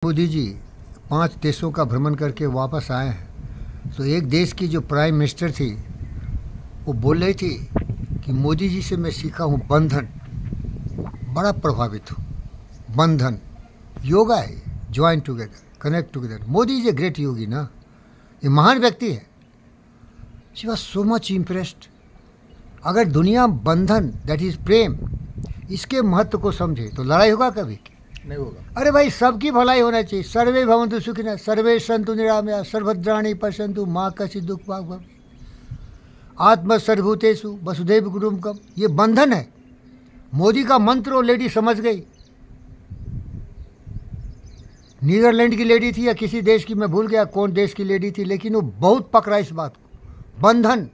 मोदी जी 5 देशों का भ्रमण करके वापस आए हैं, तो एक देश की जो प्राइम मिनिस्टर थी वो बोल रही थी कि मोदी जी से मैं सीखा हूँ बंधन, बड़ा प्रभावित हूँ। बंधन योगा है, join together, connect together. Modi is a great yogi ना, ये महान व्यक्ति है। She was so much impressed. अगर दुनिया बंधन दैट इज प्रेम इसके महत्व को समझे तो लड़ाई होगा कभी नहीं होगा। अरे भाई सबकी भलाई होना चाहिए। सर्वे भवन्तु सुखिनः, सर्वे सन्तु निरामया, सर्वभद्राणि पश्यन्तु मा कश्चित् दुःखभाग् भवेत्, आत्म सर्वभूतेषु वसुधैव कुटुम्बकम्। ये बंधन है। मोदी का मंत्र वो लेडी समझ गई। नीदरलैंड की लेडी थी या किसी देश की, मैं भूल गया कौन देश की लेडी थी, लेकिन वो बहुत पकड़ा इस बात को। बंधन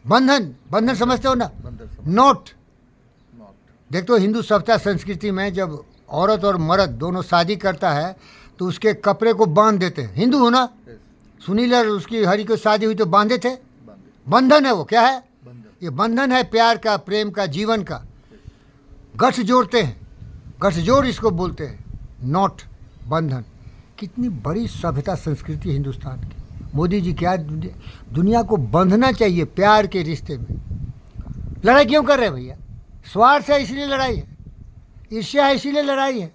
बंधन बंधन समझते हो ना? नोट देख तो हिंदू सभ्यता संस्कृति में जब औरत और मर्द दोनों शादी करता है तो उसके कपड़े को बांध देते हैं। हिंदू हो ना? सुनील और उसकी हरी को शादी हुई तो बांधे थे। बंधन है वो। क्या है ये? बंधन है प्यार का, प्रेम का, जीवन का। गठ जोड़ते हैं, गठजोड़ इसको बोलते हैं, नॉट बंधन। कितनी बड़ी सभ्यता संस्कृति हिंदुस्तान की। मोदी जी क्या दुनिया को बंधना चाहिए प्यार के रिश्ते में। लड़ाई क्यों कर रहे हैं भैया? स्वार्थ है इसलिए लड़ाई है, ईर्ष्या है इसीलिए लड़ाई है,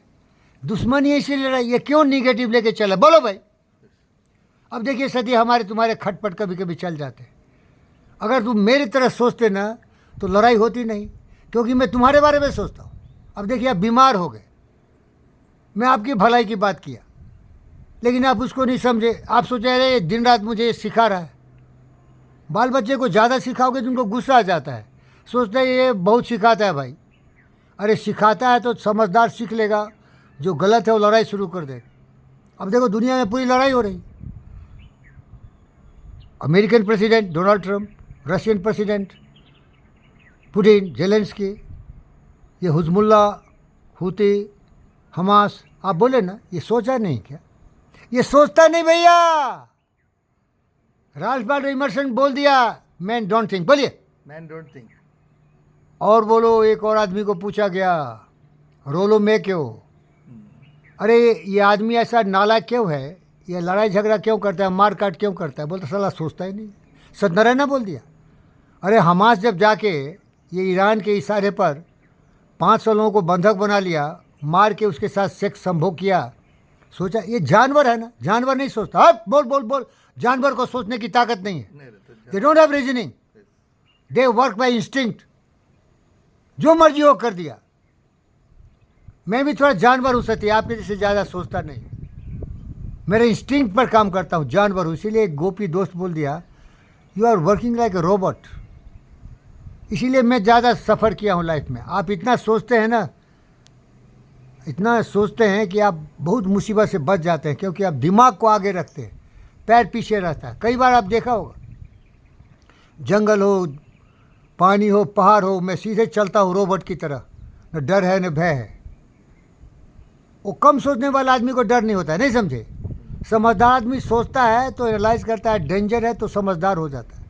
दुश्मनी है इसीलिए लड़ाई है। क्यों निगेटिव लेके चला? बोलो भाई। अब देखिए सदी हमारे तुम्हारे खटपट कभी कभी चल जाते हैं। अगर तुम मेरी तरह सोचते ना तो लड़ाई होती नहीं, क्योंकि मैं तुम्हारे बारे में सोचता हूँ। अब देखिए आप बीमार हो गए, मैं आपकी भलाई की बात किया, लेकिन आप उसको नहीं समझे। आप सोचे अरे दिन रात मुझे सिखा रहा है। बाल बच्चे को ज़्यादा सिखाओगे तो उनको गुस्सा आ जाता है, सोचते हैं ये बहुत सिखाता है भाई। अरे सिखाता है तो समझदार सीख लेगा, जो गलत है वो लड़ाई शुरू कर दे। अब देखो दुनिया में पूरी लड़ाई हो रही। American president Donald Trump, Russian president Putin, Zelensky, ये हुजमुल्ला, हुती, हमास। आप बोले ना ये सोचा नहीं क्या? ये सोचता नहीं भैया। राल्फ वाल्डो इमर्सन बोल दिया मैन डोंट थिंक। बोलिए मैन डोंट थिंक। और बोलो। एक और आदमी को पूछा गया रोलो में क्यों, अरे ये आदमी ऐसा नालायक क्यों है, ये लड़ाई झगड़ा क्यों करता है, मार काट क्यों करता है? बोलता साला सोचता ही नहीं। सत्यनारायण बोल दिया। अरे हमास जब जाके ये ईरान के इशारे पर 500 लोगों को बंधक बना लिया, मार के उसके साथ सेक्स संभोग किया, सोचा ये जानवर है ना? जानवर नहीं सोचता। अब बोल बोल बोल। जानवर को सोचने की ताकत नहीं है। They don't have reasoning, they work by instinct. जो मर्जी हो कर दिया। मैं भी थोड़ा जानवर हूँ सत्य, आपके जैसे ज़्यादा सोचता नहीं। मेरे इंस्टिंक्ट पर काम करता हूँ, जानवर हूँ। इसीलिए एक गोपी दोस्त बोल दिया you are working like a robot. इसीलिए मैं ज़्यादा सफ़र किया हूँ लाइफ में। आप इतना सोचते हैं ना, इतना सोचते हैं कि आप बहुत मुसीबत से बच जाते हैं, क्योंकि आप दिमाग को आगे रखते हैं, पैर पीछे रहता है। कई बार आप देखा होगा, जंगल हो, पानी हो, पहाड़ हो, मैं सीधे चलता हूँ रोबोट की तरह। न डर है न भय है। वो कम सोचने वाला आदमी को डर नहीं होता है, नहीं समझे? समझदार आदमी सोचता है तो एनालाइज करता है, डेंजर है तो समझदार हो जाता है।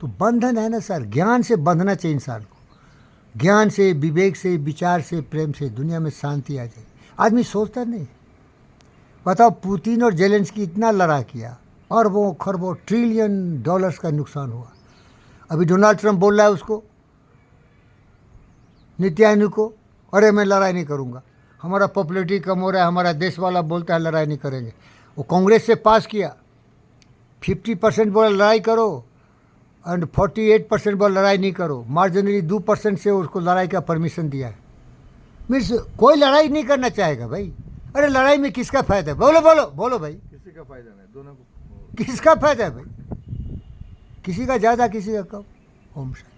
तो बंधन है ना सर, ज्ञान से बंधना चाहिए इंसान को। ज्ञान से, विवेक से, विचार से, प्रेम से दुनिया में शांति आ जाए। आदमी सोचता नहीं। बताओ पुतिन और जेलेंस्की इतना लड़ा किया, अरबों खरबों ट्रिलियन डॉलर्स का नुकसान हुआ। अभी डोनाल्ड ट्रंप बोल रहा है उसको, नीति आयोग को, अरे मैं लड़ाई नहीं करूँगा, हमारा पॉपुलरिटी कम हो रहा है, हमारा देश वाला बोलता है लड़ाई नहीं करेंगे। वो कांग्रेस से पास किया, 50% बोला लड़ाई करो एंड 48% बोला लड़ाई नहीं करो। मार्जिनली 2% से उसको लड़ाई का परमिशन दिया है। मीन्स कोई लड़ाई नहीं करना चाहेगा भाई। अरे लड़ाई में किसका फ़ायदा है? बोलो बोलो बोलो भाई। किसी का फायदा नहीं, दोनों को। किसका फ़ायदा है भाई? किसी का ज़्यादा, किसी का कम। ओम शांति।